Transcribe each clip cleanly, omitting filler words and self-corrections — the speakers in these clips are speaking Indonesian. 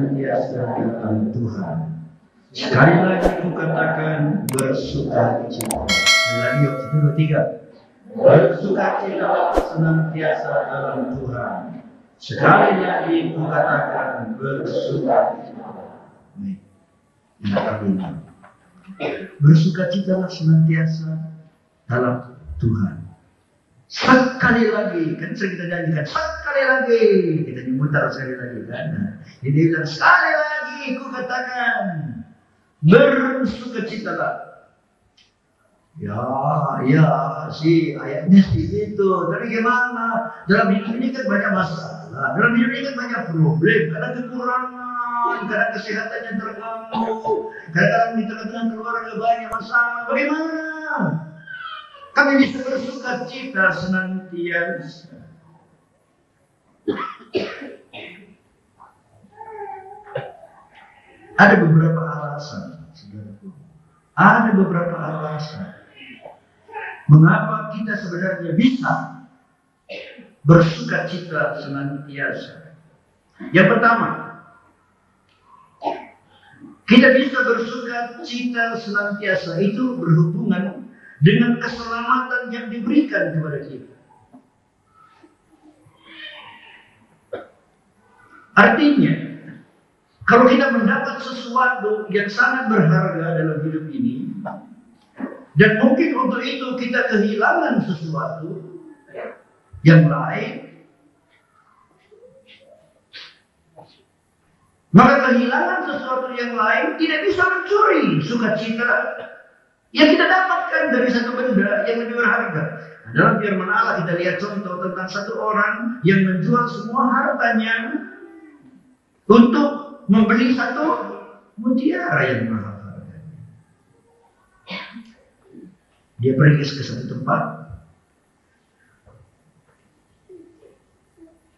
senantiasa dalam Tuhan. Sekali lagi kukatakan bersukacita. Sekali lagi, yuk, 1, 2, 3. Bersukacita senantiasa dalam Tuhan. Sekali lagi kukatakan bersukacita. Nih, yang kali ini. Bersukacitalah senantiasa dalam Tuhan. Sekali lagi, kan sering kita nyanyikan, sekali lagi, kita memutar sekali lagi kan. Jadi dia bilang, sekali lagi kukatakan bersukacitalah. Ya, si ayatnya sih itu. Tapi gimana? Dalam hidup ini kan banyak masalah. Dalam hidup ini kan banyak problem. Kadang kekurangan, kadang kesehatan yang terganggu, kadang di tengah-tengah keluarga banyak masalah. Bagaimana? Kami bisa bersukacita senantiasa. Ada beberapa alasan, saudaraku. Ada beberapa alasan mengapa kita sebenarnya bisa bersukacita senantiasa. Yang pertama, kita bisa bersukacita senantiasa itu berhubungan dengan keselamatan yang diberikan kepada kita. Artinya, kalau kita mendapat sesuatu yang sangat berharga dalam hidup ini, dan mungkin untuk itu kita kehilangan sesuatu yang lain, maka kehilangan sesuatu yang lain tidak bisa mencuri sukacita yang kita dapatkan dari satu benda yang lebih berharga. Nah, dalam firman Allah kita lihat contoh tentang satu orang yang menjual semua hartanya untuk membeli satu mutiara yang berharga. Dia pergi ke satu tempat,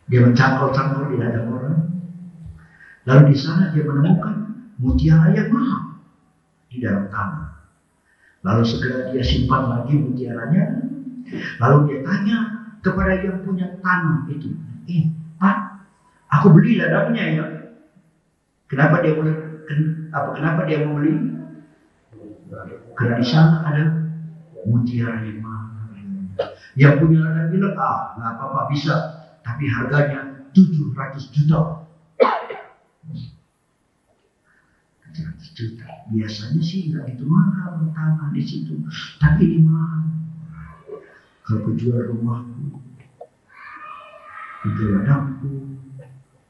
dia mencangkul-cangkul di dada orang, lalu di sana dia menemukan mutiara yang mahal di dalam tanah. Lalu segera dia simpan lagi mutiaranya, lalu dia tanya kepada yang punya tanah itu, Pak, aku beli ladangnya ya. Kenapa dia mau beli? Karena di sana ada mutiara yang mahal. Yang punya ladang bilang, nggak apa-apa bisa, tapi harganya 700 juta. 700 juta. Biasanya sih nggak itu mahal tanah di situ, tapi ini mahal. Kalau ku jual rumahku, ku jual ladangku,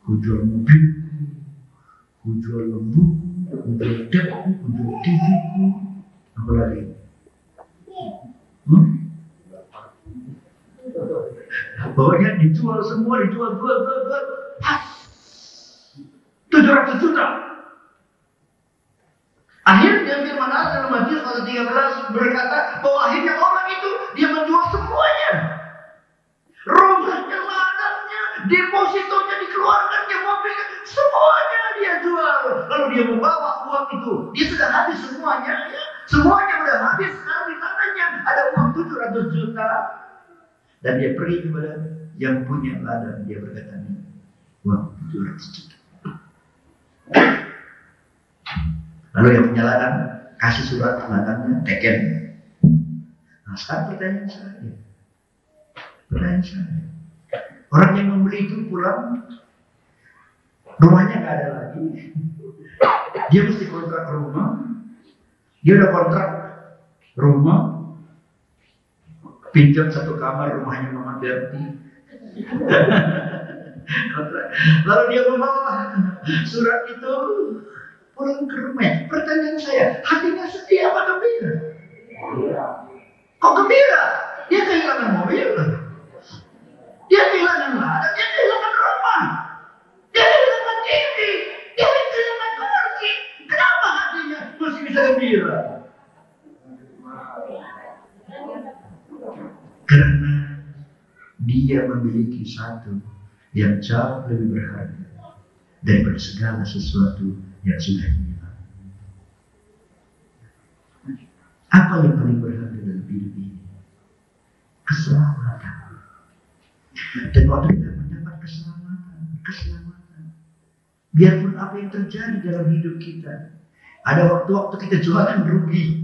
ku jual mobilku, ku jual lembu, ku jual depku, ku jual TV-ku, apa lagi? Pokoknya dijual semua, dijual, pas 700 juta. Akhirnya firman Allah dalam Matius pasal 13 berkata bahwa akhirnya orang itu dia menjual semuanya. Rumahnya, ladangnya, depositonya dikeluarkan, dia mobilnya, semuanya dia jual. Lalu dia membawa uang itu, dia sudah habis semuanya, ya. Semuanya sudah habis, sekarang di tangannya ada uang 700 juta. Dan dia pergi kepada yang punya ladang, dia berkata, uang 700 juta. Lalu yang punya ladang kasih surat ladangnya, teken. Nah sekarang pertanyaan saya, orang yang membeli itu pulang, rumahnya nggak ada lagi, dia mesti kontrak rumah, dia udah kontrak rumah, pinjam satu kamar rumahnya Mama Berti. Lalu dia membawa surat itu pulang ke rumah. Pertanyaan saya, hatinya sedih apa gembira? Kok gembira? Dia kehilangan mobil, dia kehilangan ladang, dia kehilangan rumah, dia kehilangan TV, dia kehilangan kursi. Kenapa hatinya masih bisa gembira? Karena dia memiliki satu yang jauh lebih berharga daripada segala sesuatu yang sudah hilang. Apa yang paling berharga dalam hidup ini? Keselamatan. Dan waktu kita mendapat keselamatan, Biarpun apa yang terjadi dalam hidup kita. Ada waktu-waktu kita jualan rugi.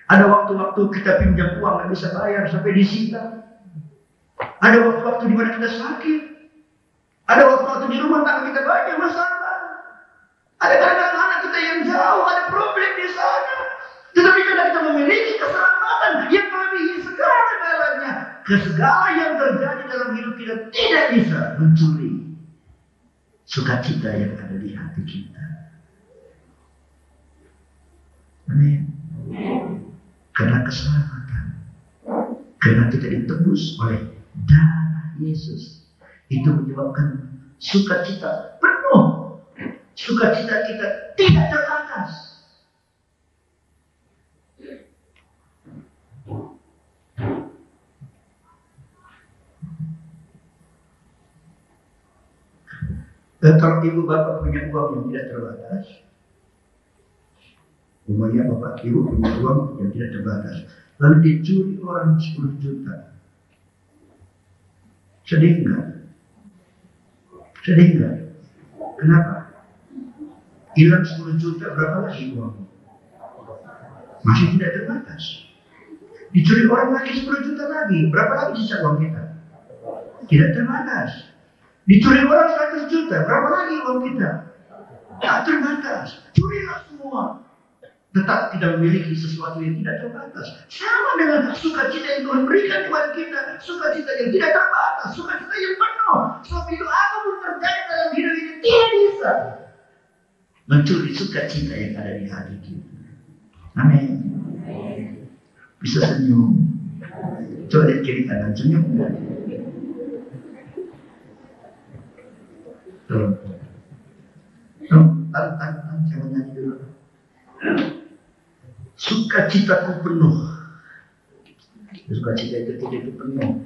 Ada waktu-waktu kita pinjam uang nggak bisa bayar sampai disita. Ada waktu-waktu di mana kita sakit. Ada waktu-waktu di rumah tangga kita banyak masalah. Ada kadang-kadang anak kita yang jauh, ada problem di sana. Tetapi karena kita memiliki keselamatan yang melebihi segala-galanya, segala yang terjadi dalam hidup kita tidak bisa mencuri sukacita yang ada di hati kita. Amin. Karena keselamatan, karena kita ditebus oleh darah Yesus, itu menyebabkan sukacita penuh. Sukacita kita tidak terbatas. Kalau ibu bapak punya uang yang tidak terbatas, umumnya bapak ibu punya uang yang tidak terbatas, lalu dicuri orang 10 juta, sedih enggak? Sedih enggak? Kenapa? Hilang 10 juta, berapa lagi uang? Masih tidak terbatas. Dicuri orang lagi 10 juta lagi, berapa lagi sisa uang kita? Tidak terbatas. Dicuri orang 100 juta, berapa lagi uang kita? Tak terbatas. Curilah semua. Tetap tidak memiliki sesuatu yang tidak terbatas. Sama dengan sukacita yang Tuhan berikan kepada kita. Sukacita yang tidak terbatas. Sukacita yang penuh. Sebab itu apapun terjadi dalam hidup ini tidak bisa mencuri sukacita yang ada di hati kita. Amin. Bisa senyum. Coba lihat kiri kanan, senyum. Tangan saya nyanyi dulu. Sukacitaku penuh. Sukacita itu penuh.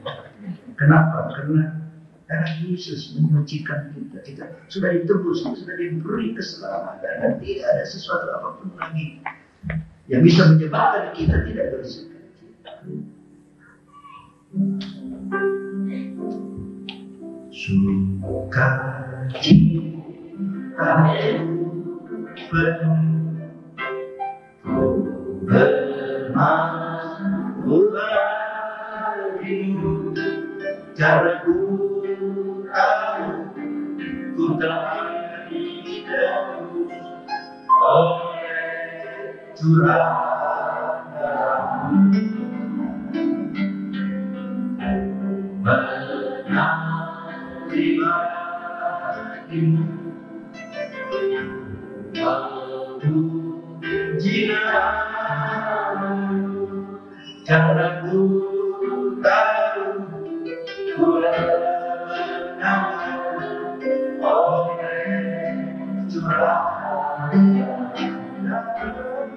Kenapa? Karena darah Yesus menyucikan kita. Kita sudah ditebus, sudah diberi keselamatan, dan tidak ada sesuatu apapun lagi yang bisa menyebabkan kita tidak bersukacita. Sukacita penuh bermakna bagimu, cara ku tahu ku telah ditebus oleh curah darahmu. Menari bagimu, puji namamu, cara ku tahu ku menang oleh curah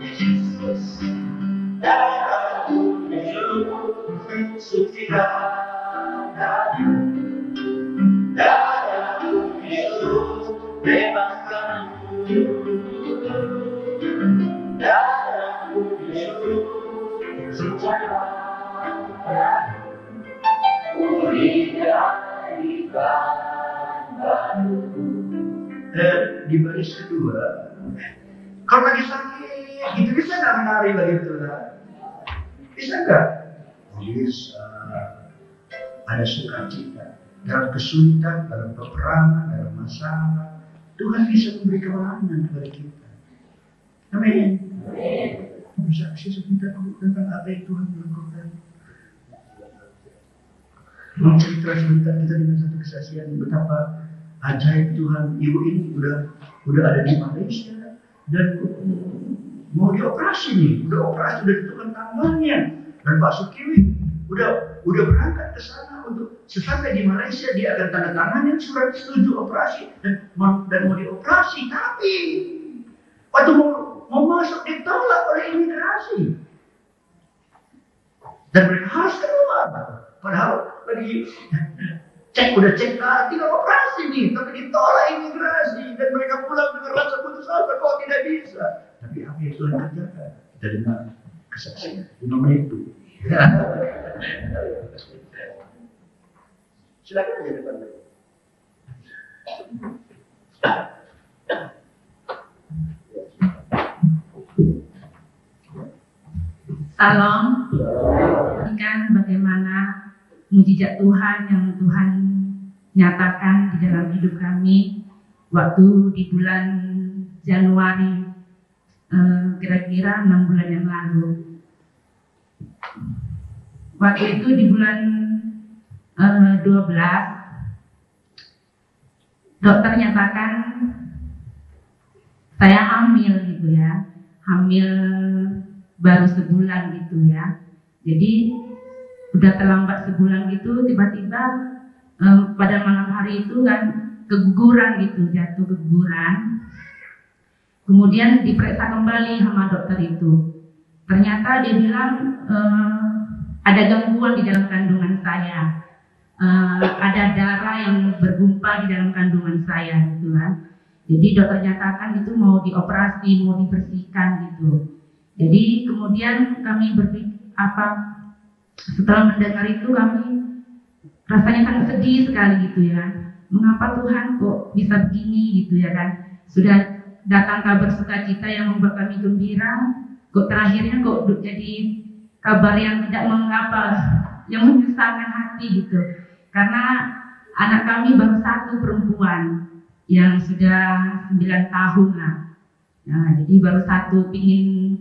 Yesus. Darahku sucikan, darahku Yesus bebaskan, darahku Yesus sucikan, di baris kedua, kalau lagi sakit, itu bisa nggak menari begitu lah? Bisa nggak? Bisa. Ada sukacita dalam kesulitan, dalam peperangan, dalam masalah. Tuhan bisa memberi kemenangan kepada kita. Amin. Bisa kasih sebentar tentang apa yang Tuhan lakukan. Mau cerita sebentar kita dengan satu kesaksian betapa ajaib Tuhan. Ibu ini udah ada di Malaysia dan mau dioperasi nih, udah operasi, udah ditentukan tanggalnya, dan Pak Sukiwi udah berangkat ke sana untuk sesampai di Malaysia dia akan tanda tanganin surat setuju operasi dan mau dioperasi, tapi waktu mau masuk ditolak oleh imigrasi dan mereka harus keluar, padahal lagi udah cek tinggal operasi nih, tapi ditolak imigrasi dan mereka pulang dengan rasa putus asa kok tidak bisa. Tapi apa yang Tuhan kerjakan? Kita dengar kesaksian 5 menit itu. Silakan aja depan. Salam. Kan bagaimana mujizat Tuhan yang Tuhan nyatakan di dalam hidup kami waktu di bulan Januari, kira-kira 6 bulan yang lalu. Waktu itu di bulan 12, dokter nyatakan saya hamil gitu ya, hamil baru sebulan gitu ya. Jadi udah terlambat sebulan gitu, tiba-tiba pada malam hari itu kan keguguran gitu, jatuh keguguran. Kemudian diperiksa kembali sama dokter itu. Ternyata dia bilang ada gangguan di dalam kandungan saya. Ada darah yang bergumpal di dalam kandungan saya gitu kan. Jadi dokter nyatakan itu mau dioperasi, mau dibersihkan gitu. Jadi kemudian kami berpikir setelah mendengar itu kami rasanya sangat sedih sekali gitu ya. Mengapa Tuhan kok bisa begini gitu ya kan? Sudah datang kabar sukacita yang membuat kami gembira, kok terakhirnya kok jadi kabar yang tidak mengapa, yang menyusahkan hati gitu. Karena anak kami baru satu perempuan yang sudah 9 tahun lah. Nah, jadi baru satu, pingin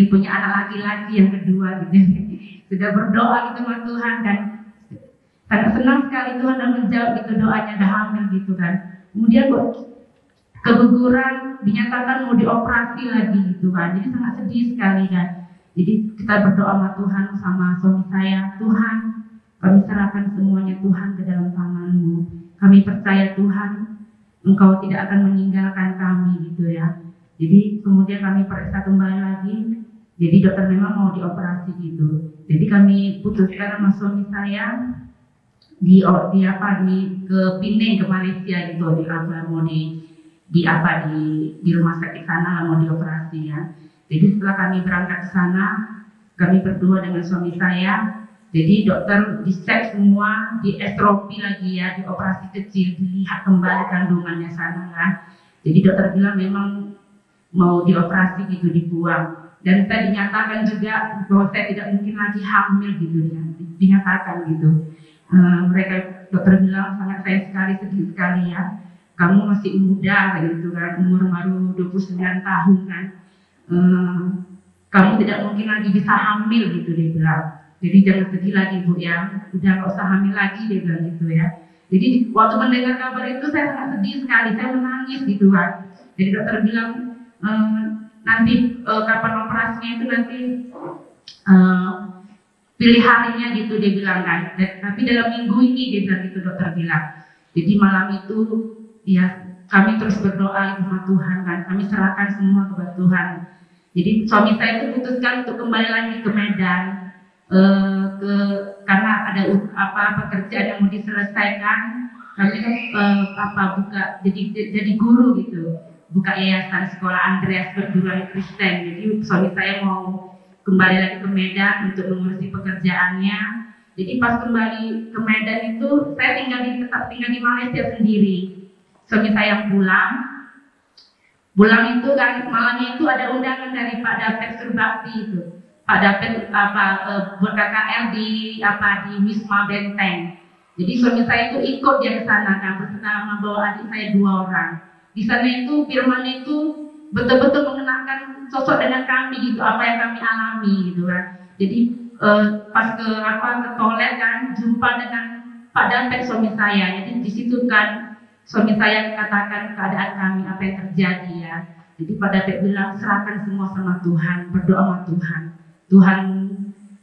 punya anak laki-laki yang kedua gitu. Sudah berdoa gitu sama Tuhan dan sangat senang sekali Tuhan dan menjawab gitu doanya, dah hamil gitu kan. Kemudian kok keguguran, dinyatakan mau dioperasi lagi gitu kan. Jadi sangat sedih sekali kan. Jadi kita berdoa sama Tuhan sama suami saya, Tuhan kami serahkan semuanya Tuhan ke dalam tangan-Mu. Kami percaya Tuhan, Engkau tidak akan meninggalkan kami gitu ya. Jadi kemudian kami periksa kembali lagi. Jadi dokter memang mau dioperasi gitu. Jadi kami putuskan sama suami saya ke Pinang, ke Malaysia gitu, mau di rumah sakit sana mau dioperasi ya. Jadi setelah kami berangkat ke sana, kami berdua dengan suami saya. Jadi dokter dicek semua, di estropi lagi ya, di operasi kecil, dilihat kembali kandungannya sana kan. Jadi dokter bilang memang mau dioperasi gitu, dibuang. Dan saya dinyatakan juga bahwa saya tidak mungkin lagi hamil gitu ya, dinyatakan gitu. Mereka dokter bilang sangat sayang sekali, sedih sekali ya. Kamu masih muda gitu kan, umur baru 29 tahun kan. Kamu tidak mungkin lagi bisa hamil gitu dia bilang. Jadi jangan sedih lagi Bu ya, udah gak usah hamil lagi dia bilang gitu ya. Jadi waktu mendengar kabar itu saya sangat sedih sekali, saya menangis gitu kan. Jadi dokter bilang nanti kapan operasinya itu nanti pilih harinya gitu dia bilang kan. Tapi dalam minggu ini dia bilang gitu dokter bilang. Jadi malam itu ya kami terus berdoa sama Tuhan kan, kami serahkan semua kepada Tuhan. Jadi suami saya itu putuskan untuk kembali lagi ke Medan. Karena ada pekerjaan yang mau diselesaikan, kami kan buka jadi guru gitu, buka yayasan sekolah Andreas perguruan Kristen. Jadi suami saya mau kembali lagi ke Medan untuk mengurusi pekerjaannya. Jadi pas kembali ke Medan itu saya tetap tinggal di Malaysia sendiri. Suami saya pulang itu kan malamnya itu ada undangan dari Pak David Surbakti itu. Pak David buat KKL di Wisma Benteng. Jadi suami saya itu ikut dia ke sana kan, bersama bawa adik saya 2 orang. Di sana itu firman itu betul-betul mengenalkan sosok dengan kami gitu, apa yang kami alami gitu kan. Jadi pas ke toilet kan jumpa dengan Pak David suami saya. Jadi di situ kan suami saya katakan keadaan kami apa yang terjadi ya. Jadi Pak David bilang serahkan semua sama Tuhan, berdoa sama Tuhan. Tuhan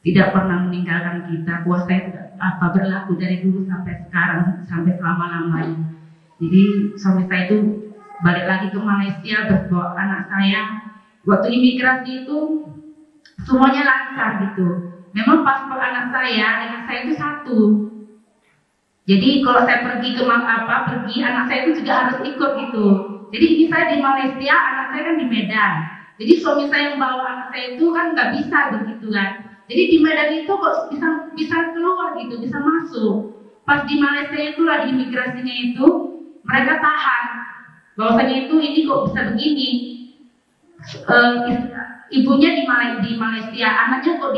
tidak pernah meninggalkan kita, kuasanya berlaku dari dulu sampai sekarang, sampai selama-lamanya. Jadi suami saya itu balik lagi ke Malaysia berbawa anak saya. Waktu imigrasi itu semuanya lancar gitu. Memang paspor anak saya dengan saya itu satu. Jadi kalau saya pergi anak saya itu juga harus ikut gitu. Jadi ini saya di Malaysia, anak saya kan di Medan. Jadi suami saya yang bawa anak saya itu kan nggak bisa begitu kan. Jadi di Medan itu kok bisa keluar gitu, bisa masuk. Pas di Malaysia itulah di imigrasinya itu mereka tahan. bahwasanya itu ini kok bisa begini. Ibunya di Malaysia, anaknya kok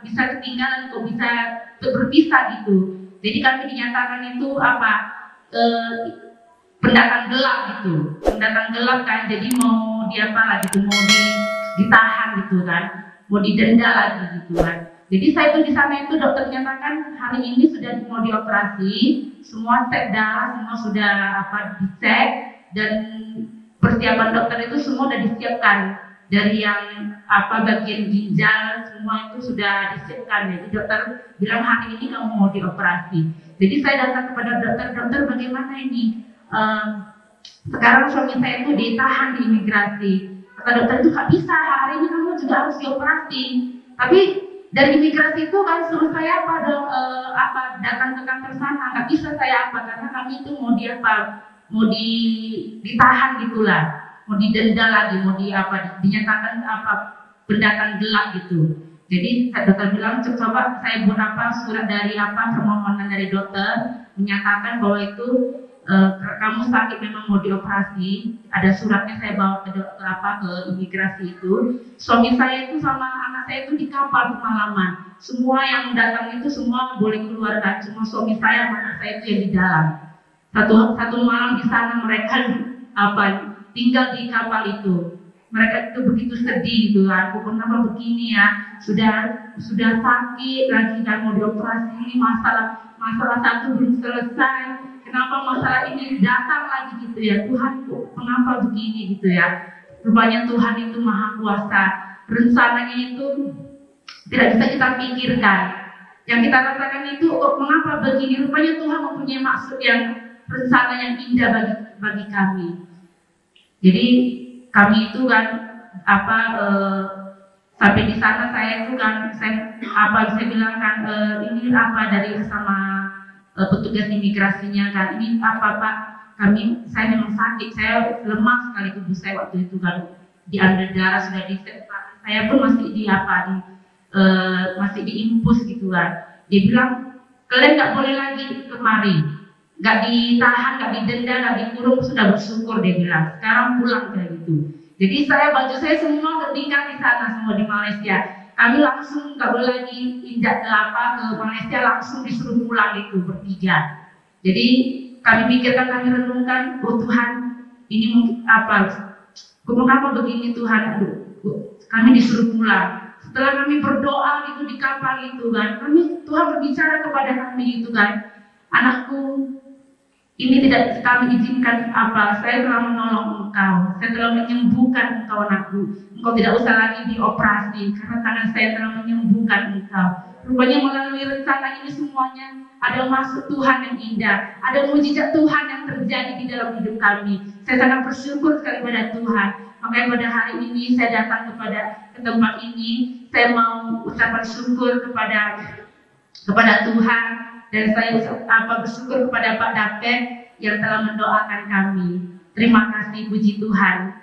bisa ketinggalan, kok bisa berpisah gitu. Jadi kami dinyatakan itu pendatang gelap gitu, pendatang gelap kan. Jadi mau gitu, mau ditahan gitu kan, mau didenda lagi gitu kan. Jadi saya tuh di sana itu dokter nyatakan hari ini sudah mau dioperasi, semua cek darah, semua sudah dicek, dan persiapan dokter itu semua sudah disiapkan. Dari yang bagian ginjal semua itu sudah disiapkan. Jadi dokter bilang hari ini kamu mau dioperasi. Jadi saya datang kepada dokter bagaimana ini? Sekarang suami saya itu ditahan di imigrasi. Kata dokter itu gak bisa, hari ini kamu juga harus dioperasi. Tapi dari imigrasi itu kan suruh saya datang ke kantor sana. Gak bisa saya karena kami itu mau ditahan gitulah, mau didenda lagi, mau dinyatakan pendatang gelap gitu. Jadi dokter bilang coba saya buat surat dari permohonan dari dokter menyatakan bahwa itu kamu sakit memang mau dioperasi. Ada suratnya saya bawa ke imigrasi itu. Suami saya itu sama anak saya itu di kapal semalaman. Semua yang datang itu semua boleh keluar kan, cuma suami saya sama anak saya itu yang di dalam. Satu malam di sana mereka tinggal di kapal itu. Mereka itu begitu sedih gitu kan. Kenapa begini ya? Sudah sakit lagi kan mau dioperasi, ini masalah satu belum selesai. Kenapa masalah ini datang lagi gitu ya? Tuhan kok kenapa begini gitu ya? Rupanya Tuhan itu Maha Kuasa. Rencananya itu tidak bisa kita pikirkan. Yang kita rasakan itu kok kenapa begini? Rupanya Tuhan mempunyai maksud yang rencana yang indah bagi kami. Jadi kami itu kan sampai di sana saya itu kan saya bilang kan ini dari sama petugas imigrasinya kan, ini Pak, saya memang sakit, saya lemah sekali tubuh saya waktu itu kan, diambil darah sudah saya pun masih masih diimpus gitu kan. Dia bilang kalian nggak boleh lagi kemari, nggak ditahan, nggak didenda, nggak dikurung, sudah bersyukur dia bilang. Sekarang pulang kayak gitu. Jadi baju saya semua ketinggalan di sana, semua di Malaysia. Kami langsung nggak boleh lagi injak ke Malaysia, langsung disuruh pulang itu bertiga. Jadi kami pikirkan, kami renungkan, oh Tuhan, ini mungkin kenapa begini Tuhan? Kami disuruh pulang. Setelah kami berdoa gitu di kapal itu kan, Tuhan berbicara kepada kami itu kan, anakku, ini tidak kami izinkan saya telah menolong engkau, saya telah menyembuhkan engkau anakku, engkau tidak usah lagi dioperasi karena tangan saya telah menyembuhkan engkau. Rupanya melalui rencana ini semuanya ada maksud Tuhan yang indah, ada mujizat Tuhan yang terjadi di dalam hidup kami. Saya sangat bersyukur sekali pada Tuhan. Makanya pada hari ini saya datang ke tempat ini, saya mau ucapan syukur kepada Tuhan. Dan saya bersyukur kepada Pak David yang telah mendoakan kami. Terima kasih, puji Tuhan.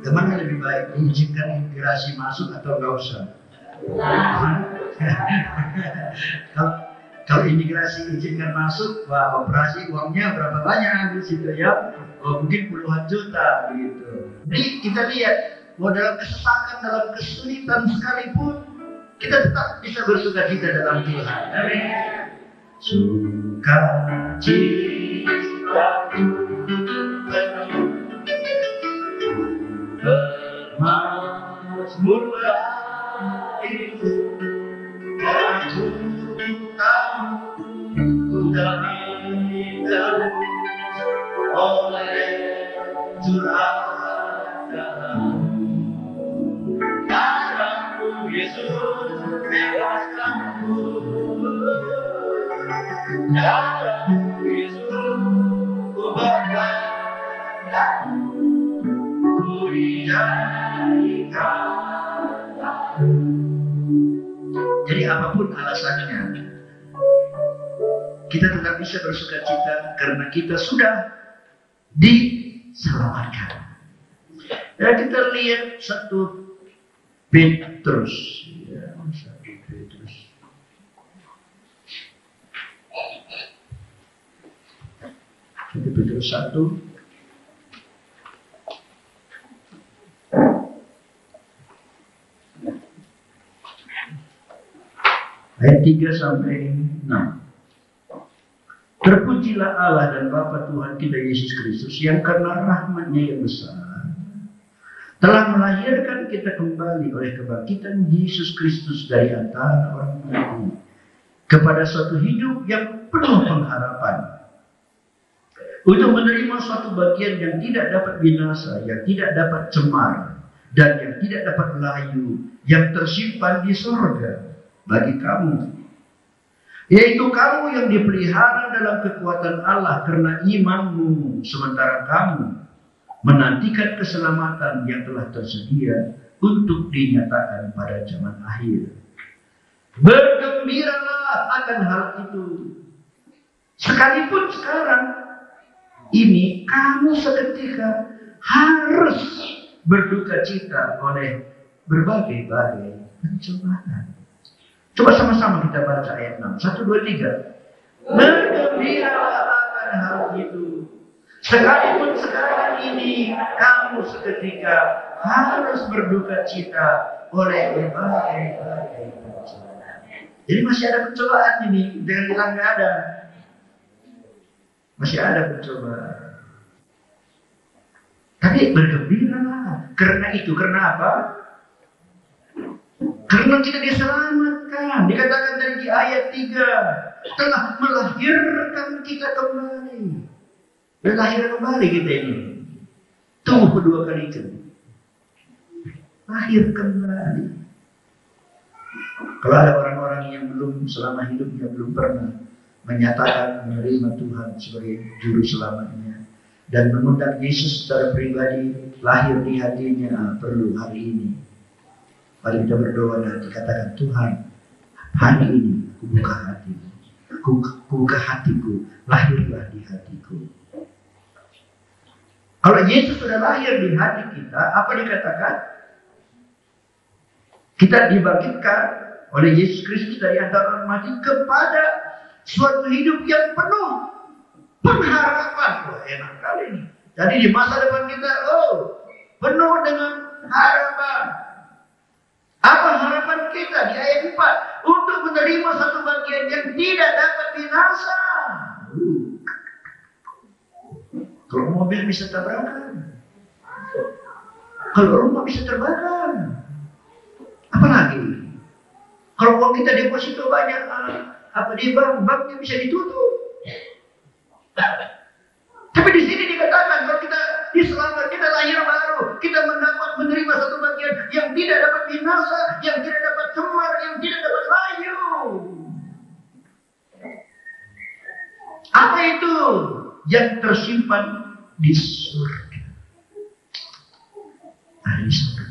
Gimana lebih baik, diizinkan imigrasi masuk atau enggak usah? Kalau imigrasi izinkan masuk, wah operasi uangnya berapa banyak habis itu ya? Mungkin puluhan juta begitu. Jadi kita lihat, dalam kesesakan, dalam kesulitan sekalipun, kita tetap bisa bersuka cita dalam Tuhan. Amin. Sukacita bermasmurlah itu, aku tahu ku tak ditebus oleh curhat darahmu Yesus bebaskanku, darahmu Yesus ku berkata, ku dijadikan. Jadi apapun alasannya, kita tetap bisa bersuka cita karena kita sudah diselamatkan. Ya, kita lihat 1 Petrus. Petrus 1 ayat 3 sampai 6. Terpujilah Allah dan Bapa Tuhan kita Yesus Kristus yang karena rahmat-Nya yang besar telah melahirkan kita kembali oleh kebangkitan Yesus Kristus dari antara orang mati kepada suatu hidup yang penuh pengharapan, untuk menerima suatu bagian yang tidak dapat binasa, yang tidak dapat cemar, dan yang tidak dapat layu, yang tersimpan di sorga bagi kamu, yaitu kamu yang dipelihara dalam kekuatan Allah karena imanmu, sementara kamu menantikan keselamatan yang telah tersedia untuk dinyatakan pada zaman akhir. Bergembiralah akan hal itu, sekalipun sekarang ini kamu seketika harus berduka cita oleh berbagai-bagai pencobaan. Coba sama-sama kita baca ayat 6. 1, 2, 3. Bergembiralah akan hal itu, sekalipun sekarang ini kamu seketika harus berduka cita oleh berbagai-bagai pencobaan. Jadi masih ada pencobaan ini, jangan bilang nggak ada. Masih ada pencobaan. Tapi bergembiralah. Karena itu, karena apa? Karena kita diselamatkan. Dikatakan tadi di ayat 3, telah melahirkan kita kembali. Dan lahir kembali kita ini. Tunggu kedua kali itu. Lahir kembali. Kalau ada orang-orang yang belum selama hidupnya belum pernah menyatakan menerima Tuhan sebagai juru selamatnya dan mengundang Yesus secara pribadi lahir di hatinya, perlu hari ini mari kita berdoa dan dikatakan, Tuhan, hari ini kubuka hatiku, kubuka hatiku, lahirlah di hatiku. Kalau Yesus sudah lahir di hati kita, apa dikatakan? Kita dibangkitkan oleh Yesus Kristus dari antara orang mati kepada suatu hidup yang penuh pengharapan. Wah, enak kali ini. Jadi di masa depan kita, penuh dengan harapan. Apa harapan kita di ayat 4? Untuk menerima satu bagian yang tidak dapat binasa. Kalau mobil bisa tabrakan, kalau rumah bisa terbakar, apalagi kalau uang kita deposito banyak, di banknya bisa ditutup. Tapi di sini dikatakan kalau kita diselamatkan, kita lahir baru, kita mendapat menerima satu bagian yang tidak dapat binasa, yang tidak dapat cemar, yang tidak dapat layu. Apa itu? Yang tersimpan di surga. Ada di surga.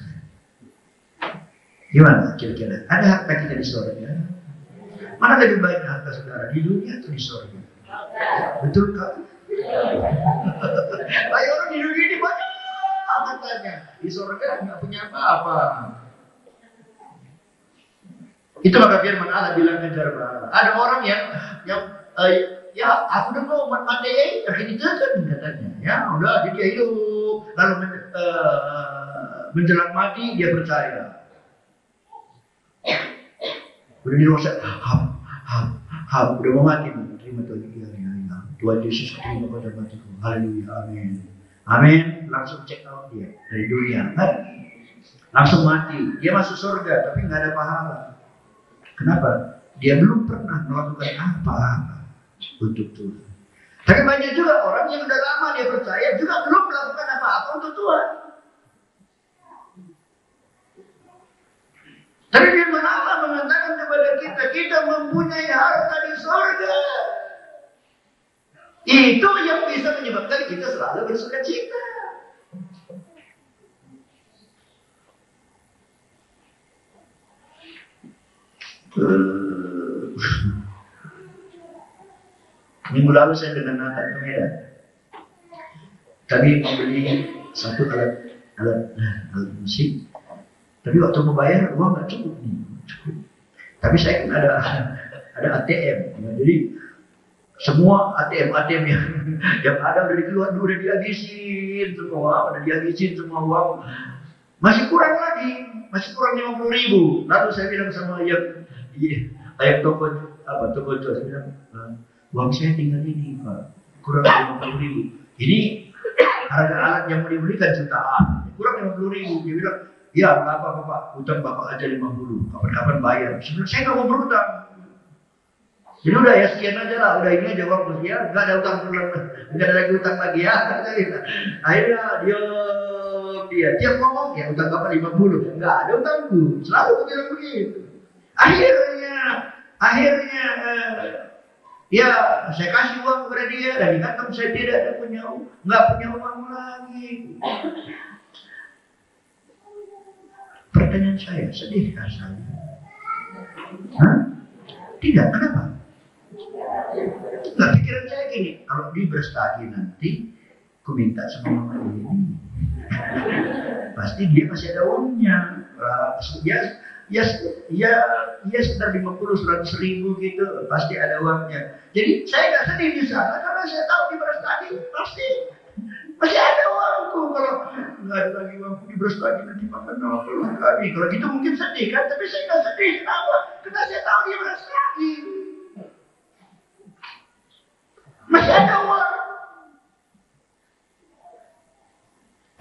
Gimana kira-kira? Ada harta kita di surga? Mana lebih baik harta saudara, di dunia atau di surga? Betul kan? Ayo orang di dunia ini banyak hartanya, di surga nggak punya apa-apa. Itu maka firman Allah bilang ke Jeremiah. Ada orang yang aku udah mau mati, akhirnya kan katanya. Ya udah, jadi dia hidup, lalu menjelang mati dia percaya. Udah di rumah saya, udah mau mati, terima Tuhan, ya. Tuhan Yesus terima pada matiku, haleluya, amin, amin. Langsung check out dia dari dunia, langsung mati, dia masuk surga, tapi nggak ada pahala. Kenapa? Dia belum pernah melakukan apa-apa untuk Tuhan. Tapi banyak juga orang yang udah lama dia percaya juga belum melakukan apa-apa untuk Tuhan. Tapi firman Allah mengatakan kepada kita, kita mempunyai harta di surga. Itu yang bisa menyebabkan kita selalu bersukacita. Minggu lalu saya dengan Nathan ke Medan. Kami membeli satu alat musik. Tapi waktu mau bayar uang nggak cukup nih. Tapi saya kan ada ATM, ya, jadi Semua ATM yang ada udah dikeluar, udah dihabisin semua, uang. Masih kurang lagi, masih kurang 50.000. Lalu saya bilang sama yang toko jual, saya bilang, uang saya tinggal ini Pak, kurang 50.000. Ini harga alat yang mau dibelikan jutaan, kurang 50.000. Dia bilang, ya nggak apa-apa Pak, utang Bapak aja 50, kapan-kapan bayar. Sebenarnya saya nggak mau berutang. Jadi udah ya sekian aja lah, udah ini aja waktu ya, nggak ada utang nggak ada lagi utang lagi ya. Akhirnya dia tiap ngomong ya utang Bapak 50, nggak ada utangku, selalu bilang begitu. Akhirnya ya saya kasih uang kepada dia dan di kantong saya nggak punya uang lagi. Pertanyaan saya, sedihkah saya? Tidak, kenapa? Nah, pikiran saya gini, kalau di Brastagi nanti, aku minta sama mama ini, pasti dia masih ada uangnya. Ya sekitar 50-100 ribu gitu, pasti ada uangnya. Jadi saya nggak sedih di sana karena saya tahu di Brastagi pasti masih ada uangku. Kalau nggak ada lagi uangku di Brastagi nanti makan apa lagi. Kalau gitu mungkin sedih kan, tapi saya nggak sedih. Kenapa? Karena saya tahu di Brastagi masih ada uang.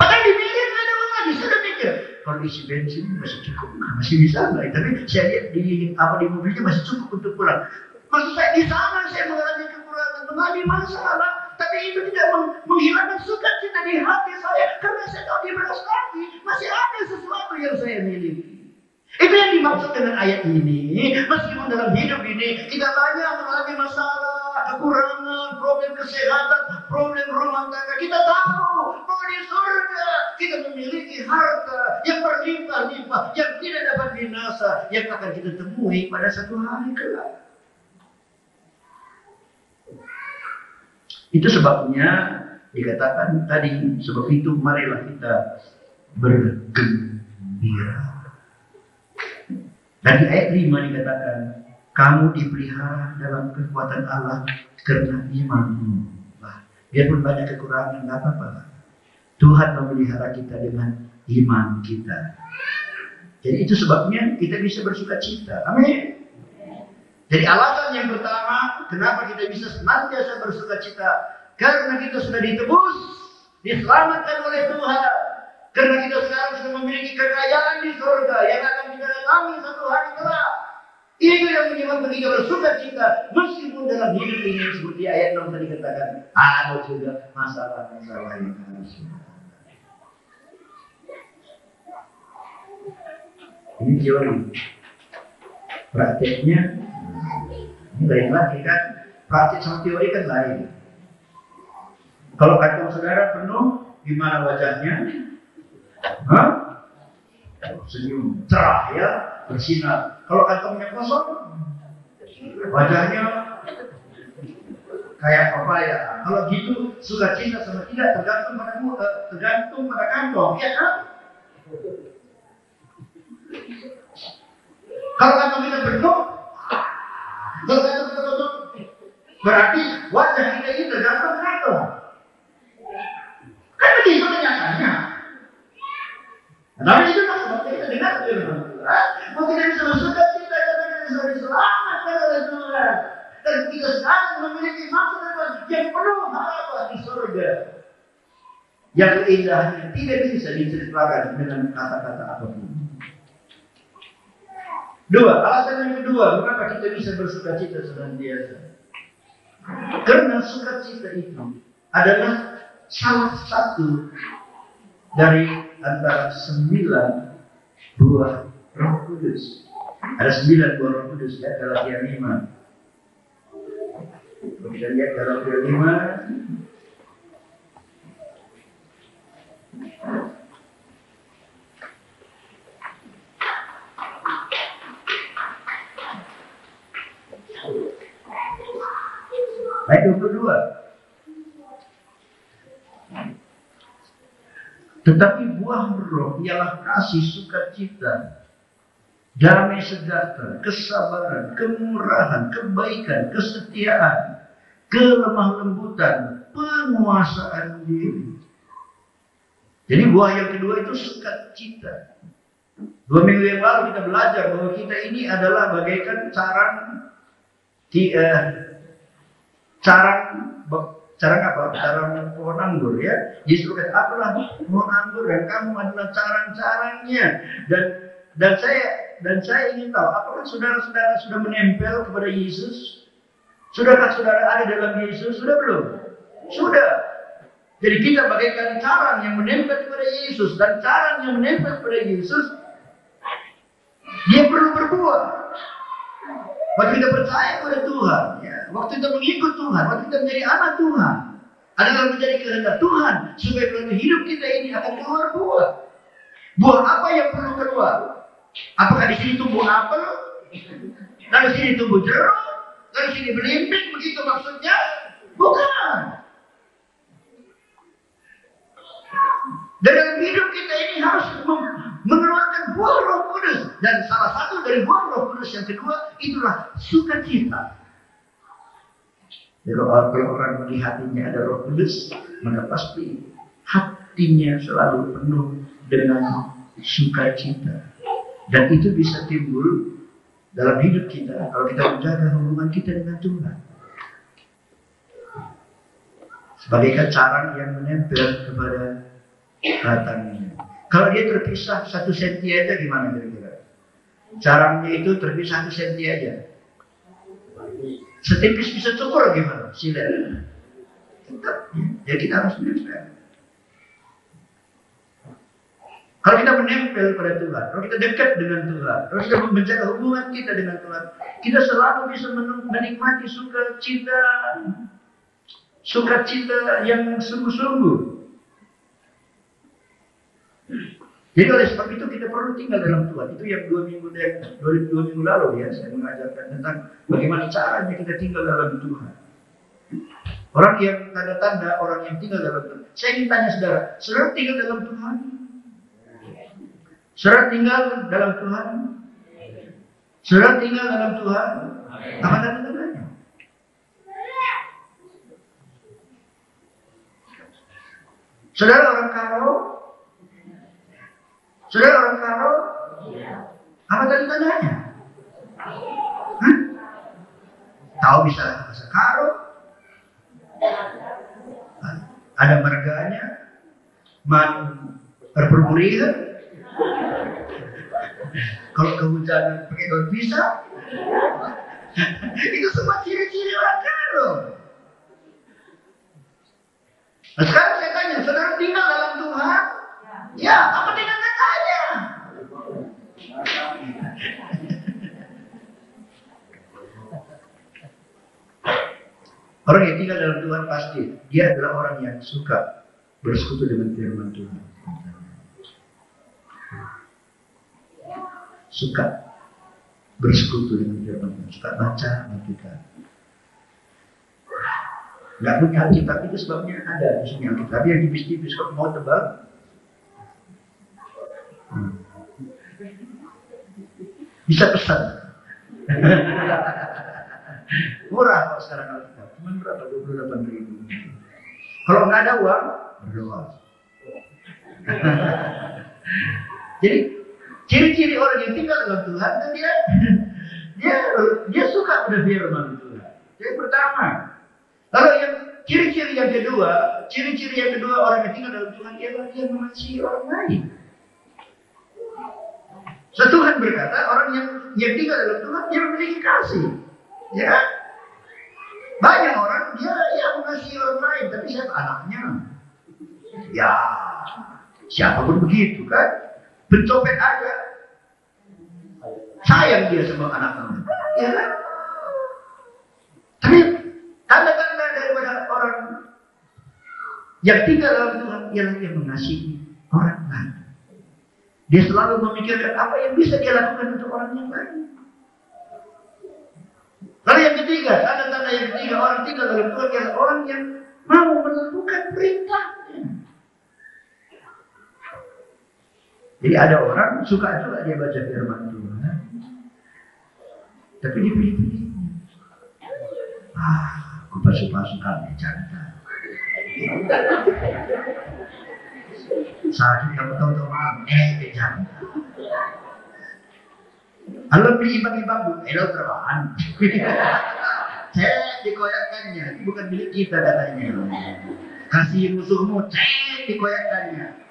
Padahal di miliar nggak ada uang lagi. Saya pikir kalau isi bensin masih cukup, masih bisa nggak? Tapi saya lihat di mobilnya masih cukup untuk pulang. Maksud saya di sana saya mengalami kekurangan, mengalami masalah, tapi itu tidak menghilangkan sukacita di hati saya karena saya tahu di Brastagi masih ada sesuatu yang saya miliki. Itu yang dimaksud dengan ayat ini. Meskipun dalam hidup ini kita banyak mengalami masalah, kekurangan, problem kesehatan, problem rumah tangga, kita tahu bahwa di surga kita memiliki harta yang berlimpah-limpah, yang tidak dapat binasa, yang akan kita temui pada satu hari kelak. Itu sebabnya dikatakan tadi, sebab itu marilah kita bergembira. Dan di ayat 5 dikatakan, kamu dipelihara dalam kekuatan Allah karena imanmu. Biarpun banyak kekurangan, nggak apa-apa. Tuhan memelihara kita dengan iman kita. Jadi itu sebabnya kita bisa bersuka cita. Amin. Jadi alasan yang pertama, kenapa kita bisa senantiasa bersuka cita? Karena kita sudah ditebus, diselamatkan oleh Tuhan. Karena kita sekarang sudah memiliki kekayaan di surga yang akan kita alami satu hari kelak. Itu yang menyebabkan kita bersuka cita. Meskipun dalam hidup ini seperti ayat 6 tadi katakan, ada juga masalah-masalah yang harus kita. Ini teori. Prakteknya ini lain lagi kan. Praktek sama teori kan lain. Kalau kantong saudara penuh, gimana wajahnya? Senyum, cerah ya, bersinar. Kalau kantongnya kosong, wajahnya kayak apa ya? Kalau gitu sukacita sama tidak tergantung pada kantong, ya kan? Kalau kantong kita penuh, kalau kantong kita kosong, berarti wajah kita ini tergantung kantong. Kan begitu kenyataannya. Tapi itu kan sebabnya kita dengar firman Tuhan. Mau kita bisa bersuka cita karena kita bisa diselamatkan oleh Tuhan. Dan kita sekarang memiliki masa depan yang penuh harapan di surga. Yang indahnya tidak bisa diceritakan dengan kata-kata apapun. Alasan yang kedua, mengapa kita bisa bersuka cita senantiasa? Karena sukacita itu adalah salah satu dari antara 9 buah Roh Kudus. Ada 9 buah Roh Kudus ya, Galatia 5. Kalau kita lihat Galatia 5, ayat 22. Tetapi buah roh ialah kasih, sukacita, damai sejahtera, kesabaran, kemurahan, kebaikan, kesetiaan, kelemah lembutan, penguasaan diri. Jadi buah yang kedua itu sukacita. 2 minggu yang lalu kita belajar bahwa kita ini adalah bagaikan carang pohon anggur ya. Yesus kata, apalah pohon anggur dan kamu adalah carang-carangnya. Dan saya ingin tahu, apakah saudara-saudara sudah menempel kepada Yesus? Sudahkah saudara ada dalam Yesus? Sudah belum? Sudah. Jadi kita bagaikan carang yang menempel kepada Yesus, dan carang yang menempel kepada Yesus, dia perlu berbuah. Waktu kita percaya kepada Tuhan, ya, waktu kita mengikut Tuhan, waktu kita menjadi anak Tuhan, adalah menjadi kehendak Tuhan supaya melalui hidup kita ini akan keluar buah. Buah apa yang perlu keluar? Apakah di sini tumbuh apel? Dan di sini tumbuh jeruk? Dan di sini belimbing? Begitu maksudnya? Bukan. Dan dalam hidup kita ini harus mengeluarkan buah Roh Kudus. Dan salah satu dari buah Roh Kudus yang kedua itulah sukacita. Jadi kalau orang di hatinya ada Roh Kudus, maka pasti hatinya selalu penuh dengan sukacita. Dan itu bisa timbul dalam hidup kita kalau kita menjaga hubungan kita dengan Tuhan. Sebagaikan carang yang menempel kepada batangnya. Kalau dia terpisah 1 senti aja gimana kira-kira? Carangnya itu terpisah 1 senti aja. Setipis bisa cukur gimana? Silet. Tetap. Ya kita harus menempel. Kalau kita menempel pada Tuhan, kalau kita dekat dengan Tuhan, kalau kita menjaga hubungan kita dengan Tuhan, kita selalu bisa menikmati sukacita yang sungguh-sungguh. Jadi oleh sebab itu kita perlu tinggal dalam Tuhan. Itu yang 2 minggu lalu ya, saya mengajarkan tentang bagaimana caranya kita tinggal dalam Tuhan. Orang yang tanda-tanda orang yang tinggal dalam Tuhan. Saya ingin tanya saudara tinggal dalam Tuhan? Saudara tinggal dalam Tuhan? Saudara tinggal dalam Tuhan? Apa tanda-tandanya? Saudara orang karo? Saudara orang karo? Apa tanda-tandanya? Tahu bisa bahasa karo? Ada marganya? Man berperbulian? Kalau kehujanan pakai daun pisang? Itu semua ciri-ciri orang karo. Nah, sekarang saya tanya, saudara tinggal dalam Tuhan? Ya, apa dengan katanya? Orang yang tinggal dalam Tuhan pasti dia adalah orang yang suka bersekutu dengan firman Tuhan. Suka bersekutu dengan firman Tuhan, suka baca Alkitab. Nggak punya Alkitab itu sebabnya ada di sini Alkitab yang tipis-tipis, kalau mau tebal. Bisa pesan. Murah kok sekarang Alkitab. Cuma berapa? 28.000. Kalau nggak ada uang, berdoa. Jadi ciri-ciri orang yang tinggal dalam Tuhan dan dia suka pada firman Tuhan. Yang pertama. Lalu yang ciri-ciri yang kedua orang yang tinggal dalam Tuhan ialah dia mengasihi orang lain. So, Tuhan berkata orang yang tinggal dalam Tuhan dia memiliki kasih. Ya. Banyak orang dia mengasihi orang lain, tapi siapa anaknya? Ya, siapapun begitu kan. Pencopet aja sayang dia sama anak-anak. Ya kan? Tapi tanda-tanda daripada orang yang tinggal dalam Tuhan ialah dia mengasihi orang lain. Dia selalu memikirkan apa yang bisa dia lakukan untuk orang yang lain. Lalu yang ketiga, tanda-tanda yang ketiga orang tinggal dalam Tuhan ialah orang yang mau melakukan perintahnya. Jadi ada orang suka juga dia baca firman Tuhan, tapi dipilih-pilih. Aku basuh-basuh kami jantan. Saat kamu tahu malam, jantan. Halo beli ibang-ibang bu, terapaan. Cek dikoyakkannya, bukan milik kita katanya. Kasih musuhmu, cek dikoyakkannya.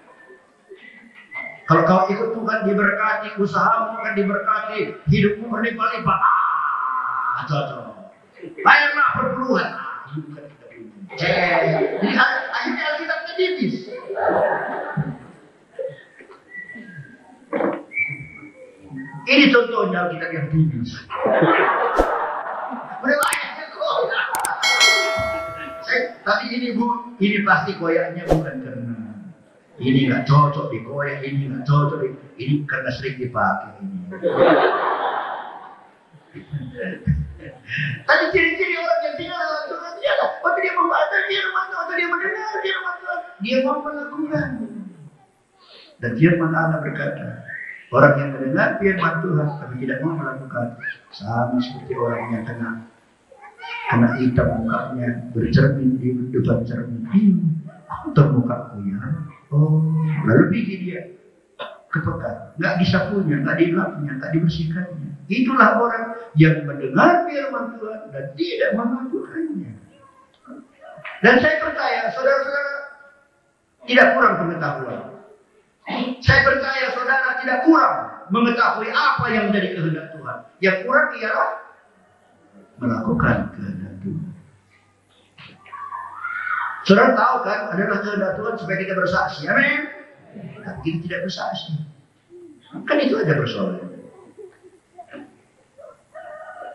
Kalau kau ikut Tuhan diberkati, usahamu akan diberkati, hidupmu berlimpah-limpah. Cocok. Bayarlah perpuluhan. Bukan kita punya. Jadi akhirnya Alkitabnya tipis. Ini contohnya Alkitab yang tipis. Berlayarnya kok. Tapi ini bu, ini pasti koyaknya bukan karena ini nggak cocok dikoyak, ini nggak cocok, ini karena sering dipakai ini. Tadi ciri-ciri orang yang tinggal dalam Tuhan dia, waktu dia membaca firman Tuhan, waktu dia mendengar firman Tuhan, dia mau melakukan. Dan firman Allah berkata, orang yang mendengar firman Tuhan tapi tidak mau melakukan, sama seperti orang yang kena hitam mukanya, bercermin di depan cermin. Aku termukaku ya. Oh, lalu pergi dia kepekat, nggak disapunya, nggak dilapnya, nggak dibersihkannya. Itulah orang yang mendengar firman Tuhan dan tidak melakukannya. Dan saya percaya saudara-saudara tidak kurang pengetahuan. Saya percaya saudara tidak kurang mengetahui apa yang menjadi kehendak Tuhan. Yang kurang ialah melakukan kehendak Tuhan. Saudara tahu kan, adalah kehendak Tuhan supaya kita bersaksi. Amin. Tapi kita tidak bersaksi. Kan itu ada persoalan.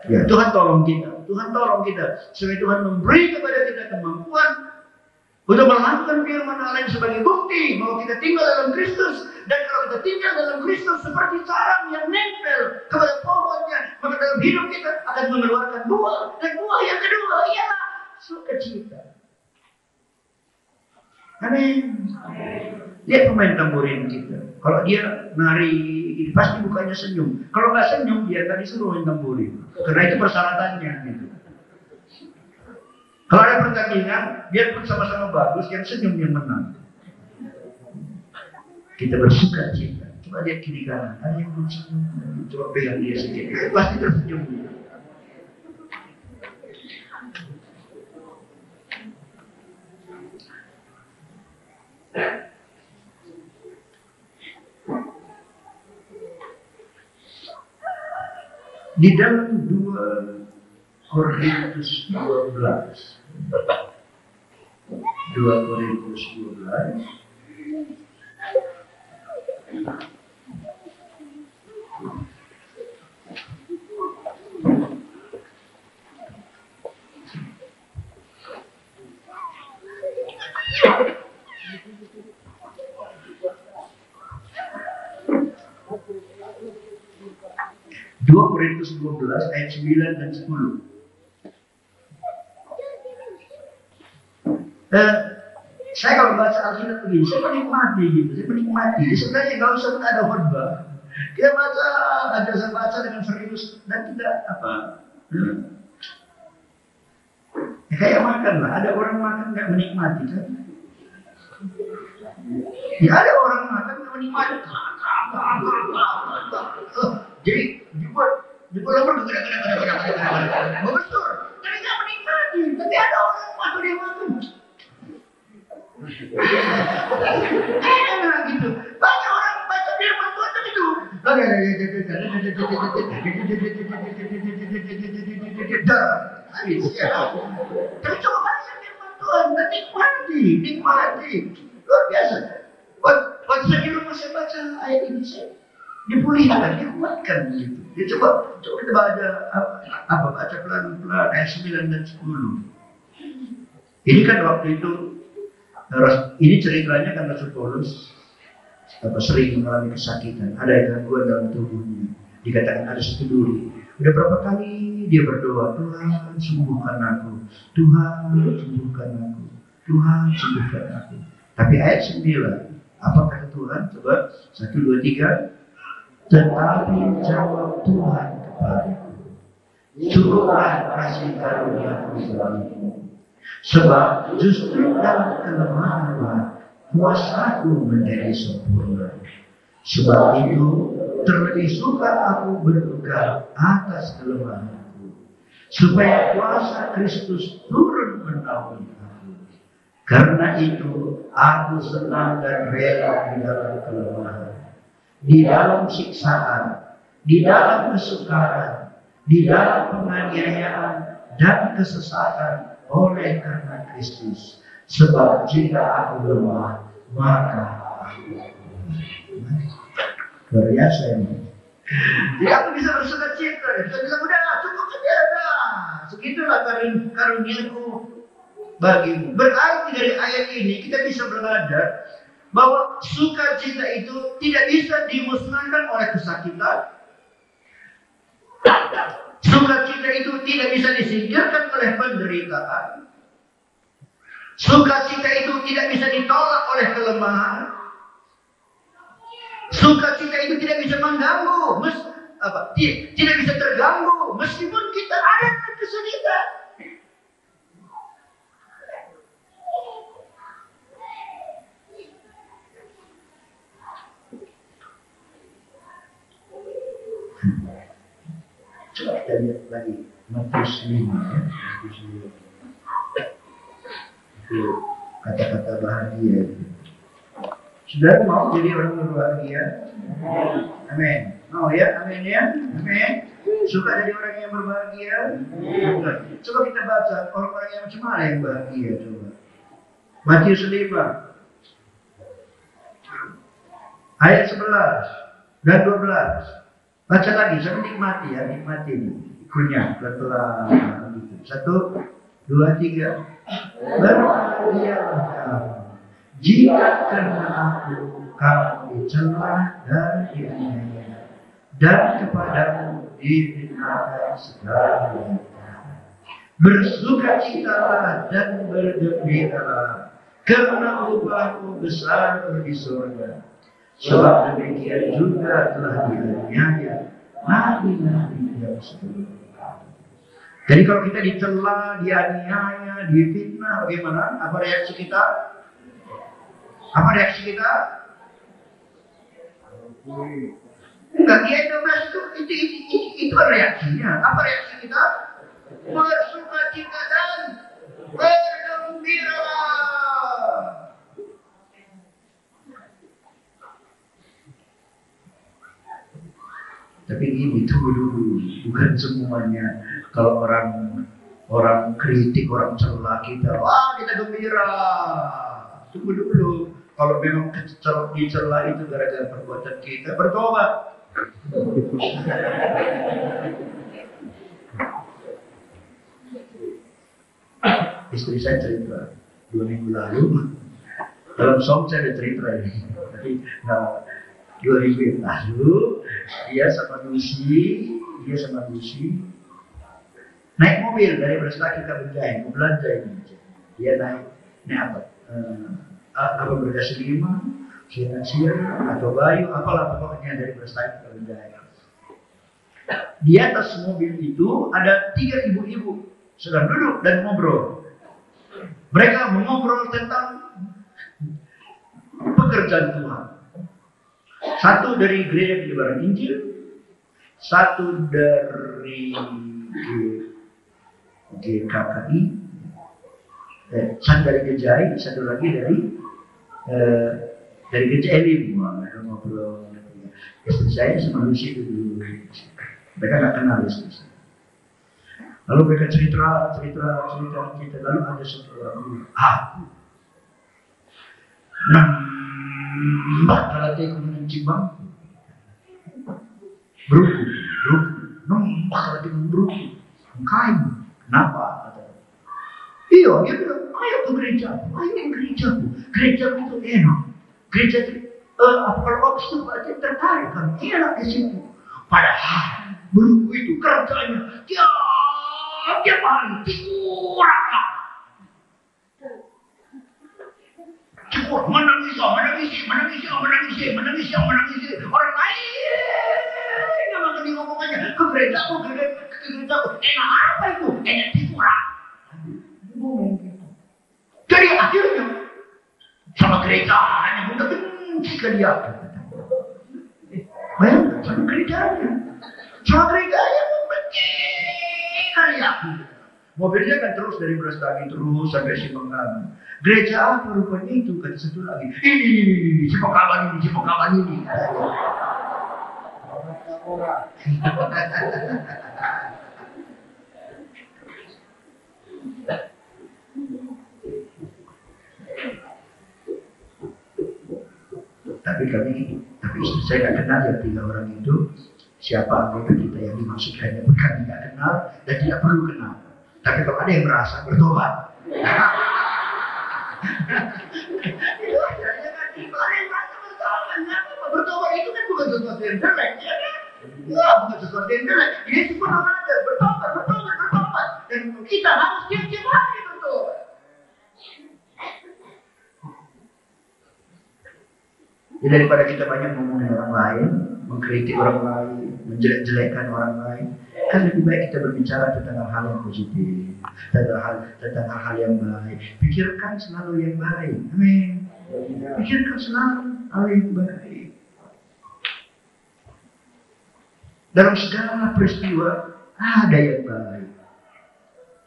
Ya, Tuhan tolong kita. Tuhan tolong kita. Supaya Tuhan memberi kepada kita kemampuan untuk melakukan firman Allah yang sebagai bukti bahwa kita tinggal dalam Kristus. Dan kalau kita tinggal dalam Kristus seperti sarang yang nempel kepada pohonnya, maka dalam hidup kita akan mengeluarkan buah. Dan buah yang kedua ialah sukacita. Amin. Lihat pemain tamborin kita. Kalau dia nari, pasti mukanya senyum. Kalau nggak senyum, dia akan disuruh main tamborin. Karena itu persyaratannya. Gitu. Kalau ada pertandingan, biarpun sama-sama bagus, yang senyum yang menang. Kita bersuka cita. Coba lihat kiri kanan. Ada yang belum senyum. Coba pegang dia sedikit. Pasti tersenyum dia. Di dalam 2 Korintus 12 2 Korintus 12 ayat 9 dan 10. Saya kalau baca Alkitab begini, saya menikmati gitu, saya menikmati. Sebenarnya nggak usah ada khotbah. Kita baca, saya baca dengan serius dan tidak kayak makan lah. Ada orang makan nggak menikmati kan? Ya ada orang makan nggak menikmati. Jadi dibuat lama besar, tapi nggak menikmati. Tapi ada orang waktu dia makan. Gitu. Banyak orang baca firman Tuhan begitu. Tapi coba baca firman Tuhan dan nikmati. Luar biasa. Waktu saya di rumah saya baca ayat ini, saya dipulihkan, dikuatkan gitu. Dia coba kita baca pelan-pelan ayat 9 dan 10. Ini kan waktu itu, ini ceritanya kan Rasul Paulus sering mengalami kesakitan, ada gangguan dalam tubuhnya. Dikatakan ada satu duri. Udah berapa kali dia berdoa, Tuhan sembuhkan aku, Tuhan sembuhkan aku, Tuhan sembuhkan aku. Tapi ayat 9, apa kata Tuhan? Coba 1, 2, 3. Tetapi jawab Tuhan kepadaku, cukuplah kasih karunia-Mu selalu. Sebab justru dalam kelemahanlah kuasa-Ku menjadi sempurna. Sebab itu terlebih suka aku berpegang atas kelemahanku, supaya kuasa Kristus turun menaungi aku. Karena itu aku senang dan rela di dalam kelemahan, di dalam siksaan, di dalam kesukaran, di dalam penganiayaan dan kesesatan oleh karena Kristus. Sebab jika aku lemah, maka aku luar biasa ini. Jadi aku bisa bersuka cita. Kita bilang udahlah, cukup aja dah. Segitulah karuniaku bagimu. Berarti dari ayat ini kita bisa belajar bahwa sukacita itu tidak bisa dimusnahkan oleh kesakitan. Sukacita itu tidak bisa disingkirkan oleh penderitaan. Sukacita itu tidak bisa ditolak oleh kelemahan. Sukacita itu tidak bisa mengganggu, tidak bisa terganggu meskipun kita ada kesulitan. Coba kita lihat lagi Matius 5 ya. Matius 5. Itu kata-kata bahagia. Saudara mau jadi orang berbahagia? Amin. Mau ya? Amin ya? Amin. Suka jadi orang yang berbahagia? Coba kita baca orang-orang yang macam mana yang bahagia. Coba Matius 5 ayat 11 dan 12. Baca lagi, saya nikmati ya, nikmati ini. Kunyah, pelan-pelan gitu. 1, 2, 3. Berbahagialah kamu jika karena aku kamu dicela dan dianiaya, dan kepadamu difitnahkan segala wanita. Bersukacitalah dan bergembiralah, karena upahmu besar di surga. Sebab demikian juga telah dianiaya nabi-nabi yang sebelumnya. Jadi kalau kita dicela, dianiaya, difitnah, bagaimana? Apa reaksi kita? Apa reaksi kita? Enggak, dia 12 itu reaksinya. Apa reaksi kita? Bersukacita dan bergembira. Tapi ini tunggu dulu, bukan semuanya. Kalau orang kritik, orang cela kita, wah kita gembira. Tunggu dulu. Kalau memang dicela itu gara-gara perbuatan kita, bertobat. Istri saya cerita 2 minggu lalu, dalam som saya ada cerita ini. Tapi 2 minggu yang lalu, dia sama Lucy naik mobil dari Brastagi ke Benjai, mau belanja ini. Dia naik apa bergas 5, Sir atau Bayu, apalah pokoknya dari Brastagi ke Benjai. Di atas mobil itu ada 3 ibu-ibu sedang duduk dan ngobrol. Mereka mengobrol tentang pekerjaan Tuhan. Satu dari gereja Kebenaran Injil, satu dari GKKI, satu dari Gejai, satu lagi dari gereja Elim. Ngobrol. Istri saya sama Lucy dulu. Mereka nggak kenal istri saya. Lalu mereka cerita. Lalu ada satu orang bilang, Mbak kalau dia kemudian cimbang beruku, Mbak kalau dia beruku, kain, kenapa? Iya, dia bilang, ayo ke gereja, gereja itu enak, gereja itu, kalau waktu itu aja tertarik kan, enak di situ. Padahal beruku itu kerjanya, tiap hari kurang. Menangis. Orang lain memang tadi ngomongannya ke gerejaku. Enak apa itu? Enak kurang. Ngomong gitu. Jadi akhirnya sama gereja hanya udah benci ke dia. Bayangkan sama gerejanya. Sama gerejanya membenci kali aku. Mobilnya kan terus dari Brastagi terus sampai Simpangkaban. Gereja apa rupanya itu? Kata satu lagi. Ini Simpangkaban ini. Tapi istri saya nggak kenal ya 3 orang itu. Siapa anggota kita yang dimaksud hanya bukan tidak kenal dan tidak perlu kenal. Tapi kalau ada yang merasa bertobat, itu akhirnya kan kalau yang merasa bertobat itu kan bukan sesuatu yang jelek, ya kan? Ya, bukan sesuatu yang jelek. Yesus pun ada bertobat. Dan kita harus tiap-tiap hari bertobat. Ya, daripada kita banyak ngomongin orang lain, mengkritik orang lain, menjelek-jelekan orang lain, kan lebih baik kita berbicara tentang hal yang positif, tentang hal yang baik. Pikirkan selalu yang baik. Amin. Pikirkan selalu hal yang baik. Dalam segala peristiwa ada yang baik.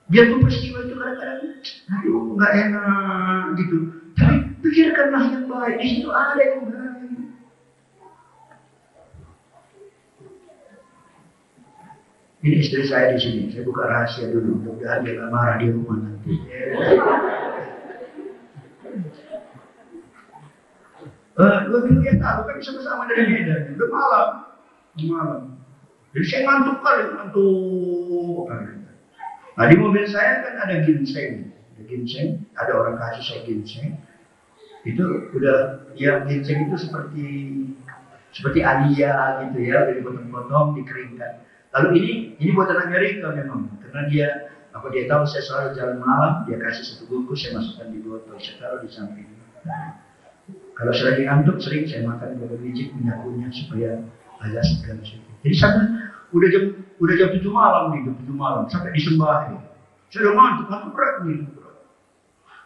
Biarpun peristiwa itu kadang-kadang, aduh nggak enak gitu. Tapi pikirkanlah yang baik. Di situ ada yang baik. Ini istri saya di sini. Saya buka rahasia dulu. Mudah-mudahan dia nggak marah di rumah nanti. Dua minggu yang lalu kan sama-sama dari Medan. Udah malam. Jadi saya ngantuk kali. Nah di mobil saya kan ada ginseng. Ada orang kasih saya ginseng. Itu udah, ya ginseng itu seperti alia gitu ya. Udah dipotong-potong, dikeringkan. Lalu ini buatan Amerika memang, karena dia tahu saya selalu jalan malam, dia kasih 1 bungkus, saya masukkan di botol, saya taruh di samping. Kalau saya lagi ngantuk, sering saya makan beberapa biji minyak supaya agak segar. Jadi sampai udah jam 7 malam nih, sampai disembah nih. Saya udah ngantuk berat nih.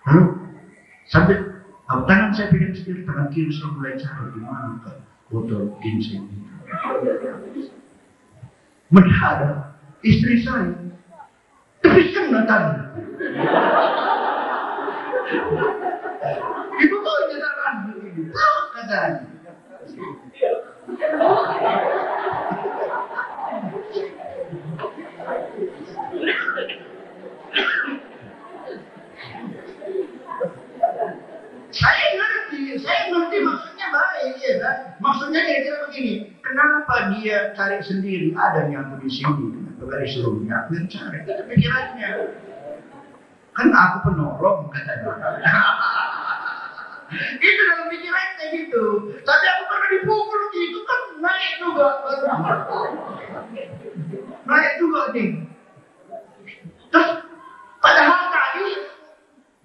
Lalu sampai tangan saya pegang setir, tangan kiri saya mulai cari di mana kan botol ginseng itu. Menghadap istri saya, tapi kena tadi. Ibu mau jalan begini, katanya. Saya ngerti maksudnya baik ya kan? Maksudnya kira-kira begini, kenapa dia cari sendiri? Ada yang di sini, kenapa disuruh aku yang cari? Itu pikirannya. Kan aku penolong katanya. Itu dalam pikirannya gitu. Tapi aku pernah dipukul gitu kan naik juga nih. Terus padahal tadi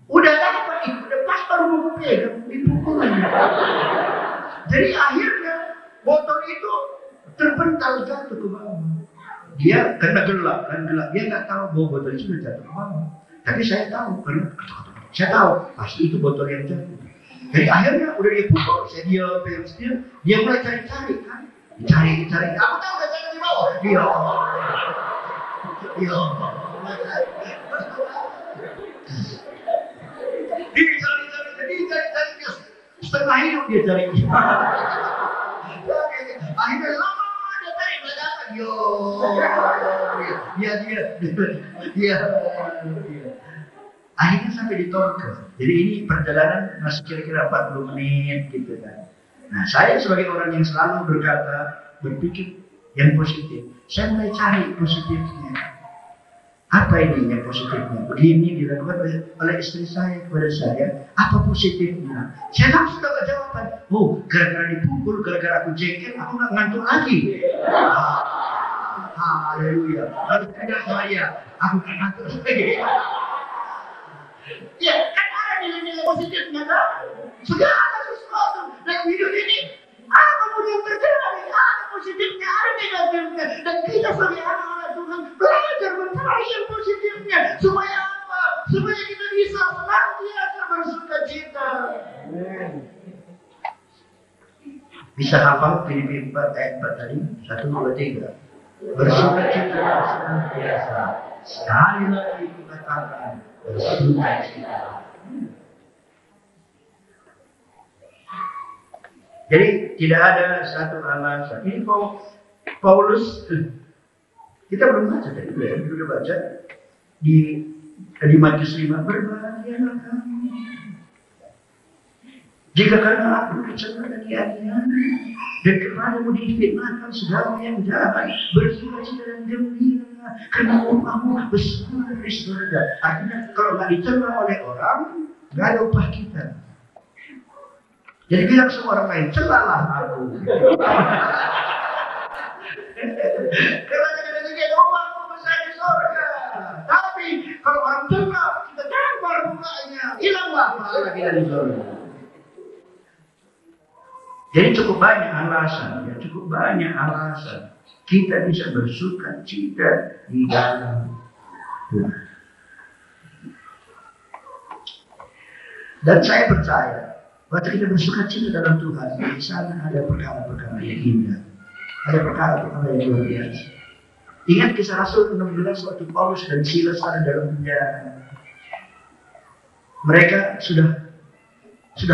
udah dapat itu, udah pas baru mau pegang dipukul. Jadi akhirnya botol itu terpental jatuh ke bawah. Dia karena gelap, dia nggak tahu bahwa botol itu sudah jatuh ke bawah. Tapi saya tahu, karena saya tahu pasti itu botol yang jatuh. Jadi akhirnya udah dia pukul, saya pegang setir, dia mulai cari-cari kan, dicari. Aku tahu udah jatuh di bawah. Dia cari setengah hidup dia cari. Akhirnya lama dia cari nggak dapat. Dia. Akhirnya sampai di Tongke. Jadi ini perjalanan masih kira-kira 40 menit gitu kan. Nah saya sebagai orang yang selalu berpikir yang positif, saya mulai cari positifnya. Apa ini yang positifnya? Begini dilakukan oleh istri saya kepada saya. Apa positifnya? Saya langsung dapat jawaban. Oh, gara-gara dipukul, gara-gara aku jengkel, aku nggak ngantuk lagi. Haleluya. Lalu tidak saya, aku nggak ngantuk lagi. Ya, kan ada nilai-nilai positifnya kan? Segala sesuatu dalam hidup ini, apa pun yang terjadi, apa positifnya, ada negatifnya. Dan kita sebagai anak-anak Tuhan belajar mencari yang positifnya. Supaya apa? Supaya kita bisa senantiasa bersuka cita. Bisa hafal Filipi 4 ayat 4 tadi? 1, 2, 3. Bersuka cita senantiasa. Sekali lagi katakan bersuka cita. Jadi tidak ada satu alasan. Ini Paulus, kita belum baca tadi, sudah baca di Matius 5, berbahagialah kamu jika karena aku dicela dan dianiaya dan kepadamu difitnahkan segala yang jahat, bersukacita dan gembira karena upahmu besar di surga. Artinya kalau nggak dicela oleh orang, nggak ada upah kita. Jadi bilang semua orang lain, celalah aku. Karena kita upahmu besar di surga. Tapi kalau orang cela, kita tampar mukanya, hilanglah pahala kita di surga. Jadi cukup banyak alasan kita bisa bersuka cita di dalam Tuhan. Dan saya percaya, waktu kita bersuka cita dalam Tuhan, di sana ada perkara-perkara yang indah, ada perkara-perkara yang luar biasa. Ingat kisah Rasul 16 waktu Paulus dan Silas ada dalam penjara. Mereka sudah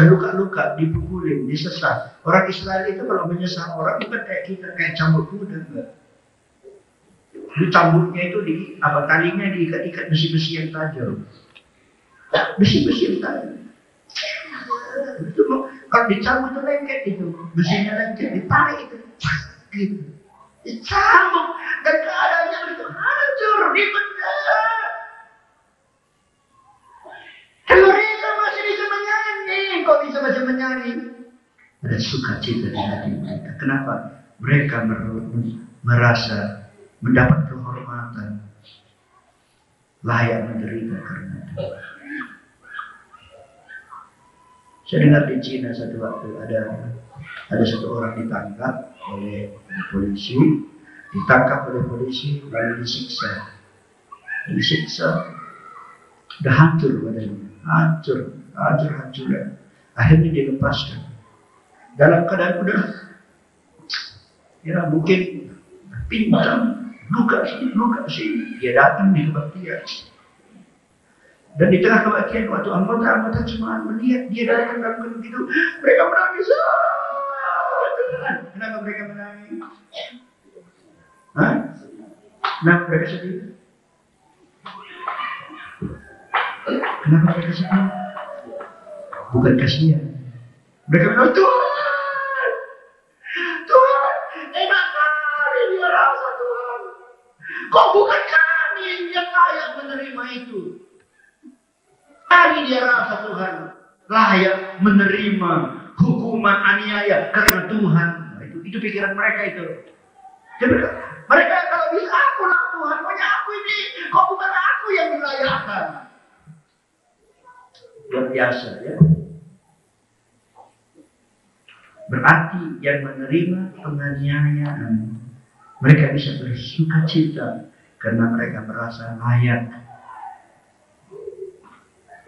luka-luka, dipukulin, disesat. Orang Israel itu kalau menyesat orang bukan kayak kita, kayak cambuk kuda. Di cambuknya itu talinya diikat-ikat besi-besi yang tajam. Besi-besi yang tajam. Itu, kalau dicambuk itu lengket itu, besinya lengket, ditarik itu, gitu. Dicambuk dan keadaannya begitu hancur, dipendam. Kalau mereka masih bisa menyanyi, kok bisa masih menyanyi? Ada sukacita di hati mereka. Kenapa? Mereka merasa mendapat kehormatan, layak menderita karena Tuhan. Saya dengar di Cina satu waktu ada satu orang ditangkap oleh polisi, lalu disiksa, udah hancur badannya. Hancur. Akhirnya dilepaskan. Dalam keadaan udah, mungkin pincang, luka sini. Dia datang di kebaktian. Dan di tengah kebaktian, waktu anggota cuma melihat dia datang dalam keadaan begitu, mereka menangis. Tuhan, kenapa mereka menangis? Kenapa mereka sedih? Kenapa mereka sedih? Bukan kasihan. Mereka bilang, Tuhan, enak kali dia rasa Tuhan. Kok bukan kami yang layak menerima itu? Kami dia rasa Tuhan layak menerima hukuman aniaya karena Tuhan. Nah, itu pikiran mereka itu. Jadi mereka kalau bisa aku lah Tuhan, pokoknya aku ini, kok bukan aku yang dilayakkan. Luar biasa ya. Berarti yang menerima penganiayaan, mereka bisa bersuka cita karena mereka merasa layak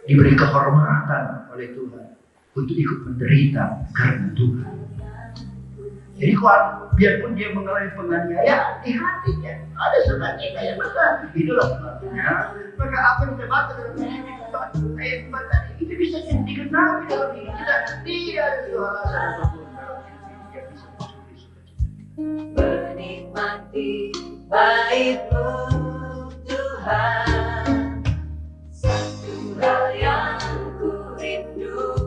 diberi kehormatan oleh Tuhan untuk ikut menderita karena Tuhan. Jadi biarpun dia mengalami penganiayaan, di hatinya ada sukacita yang besar. Itulah sebabnya. Maka apa yang kita baca dalam ayat 4 tadi, itu bisa dikenali dalam diri kita. Tidak ada alasan apapun dalam diri yang bisa mencuri sukacita. Menikmati baik-Mu Tuhan, satu hal yang ku rindu,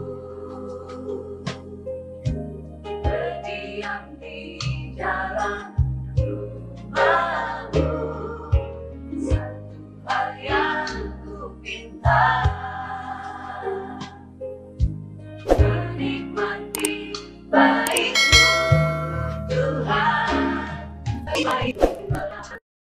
berdiam di dalam rumah-Mu, satu hal yang ku pinta, menikmati baik-Mu Tuhan, baik